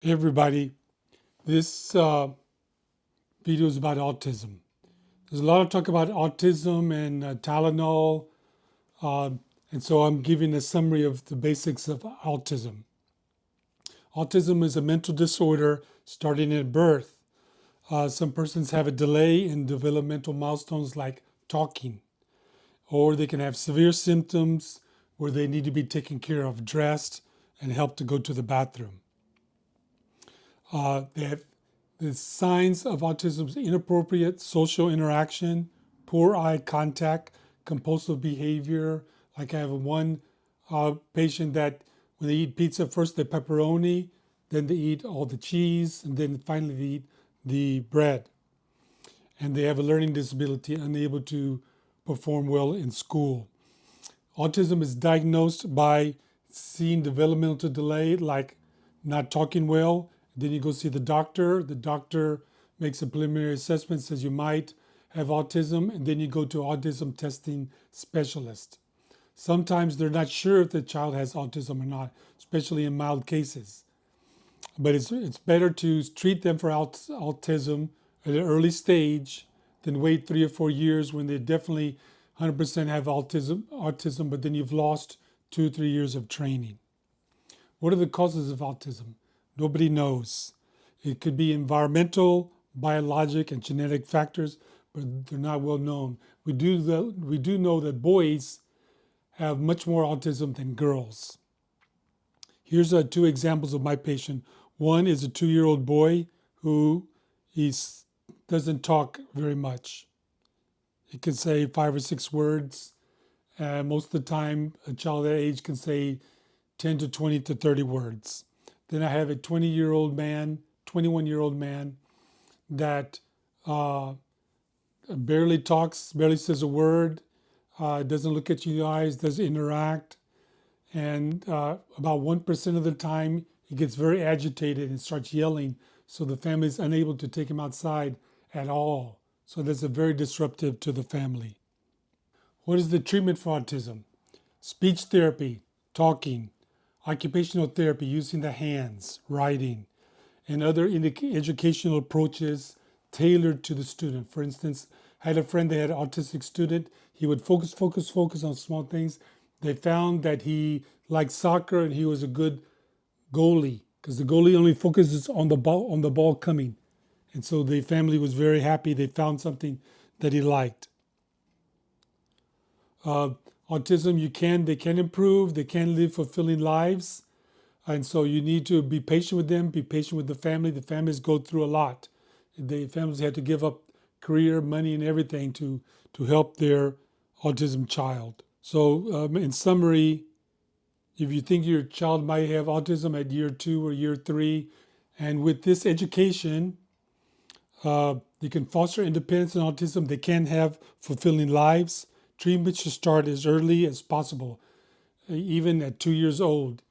Hey everybody, this video is about autism. There's a lot of talk about autism and Tylenol, and so I'm giving a summary of the basics of autism. Autism is a mental disorder starting at birth. Some persons have a delay in developmental milestones like talking, or they can have severe symptoms where they need to be taken care of, dressed, and helped to go to the bathroom. They have the signs of autism is inappropriate social interaction, poor eye contact, compulsive behavior. Like I have one patient that when they eat pizza, first they pepperoni, then they eat all the cheese, and then finally they eat the bread. And they have a learning disability, unable to perform well in school. Autism is diagnosed by seeing developmental delay, like not talking well. Then you go see the doctor. The doctor makes a preliminary assessment, says you might have autism, and then you go to autism testing specialist. Sometimes they're not sure if the child has autism or not, especially in mild cases. But it's better to treat them for autism at an early stage than wait 3 or 4 years when they definitely 100% have autism, but then you've lost 2 or 3 years of training. What are the causes of autism? Nobody knows. It could be environmental, biologic, and genetic factors, but they're not well known. We do know that boys have much more autism than girls. Here's 2 examples of my patient. One is a 2-year-old boy who doesn't talk very much. He can say 5 or 6 words. And most of the time, a child that age can say 10 to 20 to 30 words. Then I have a 21-year-old man that barely talks, barely says a word, doesn't look at you in the eyes, doesn't interact. And about 1% of the time, he gets very agitated and starts yelling. So the family is unable to take him outside at all. So that's very disruptive to the family. What is the treatment for autism? Speech therapy, talking, occupational therapy, using the hands, writing, and other educational approaches tailored to the student. For instance, I had a friend that had an autistic student. He would focus on small things. They found that he liked soccer and he was a good goalie because the goalie only focuses on the ball coming. And so the family was very happy. They found something that he liked. Autism, they can improve, they can live fulfilling lives. And so you need to be patient with them, be patient with the family. The families go through a lot. The families had to give up career, money, and everything to help their autism child. So in summary, if you think your child might have autism at year 2 or year 3, and with this education, you can foster independence in autism. They can have fulfilling lives. Treatment should start as early as possible, even at 2 years old.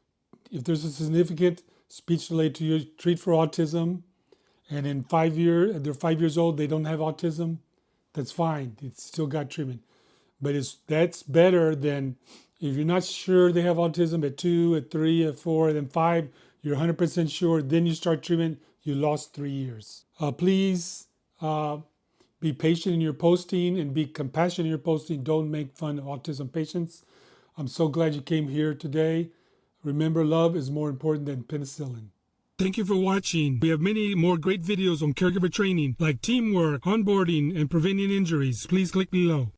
If there's a significant speech delay to you, treat for autism, and in 5 years, they're 5 years old, they don't have autism, that's fine. It's still got treatment. But that's better than if you're not sure they have autism at 2, at 3, at 4, then 5, you're 100% sure, then you start treatment, you lost 3 years. Please be patient in your posting and be compassionate in your posting. Don't make fun of autism patients. I'm so glad you came here today. Remember, love is more important than penicillin. Thank you for watching. We have many more great videos on caregiver training like teamwork, onboarding, and preventing injuries. Please click below.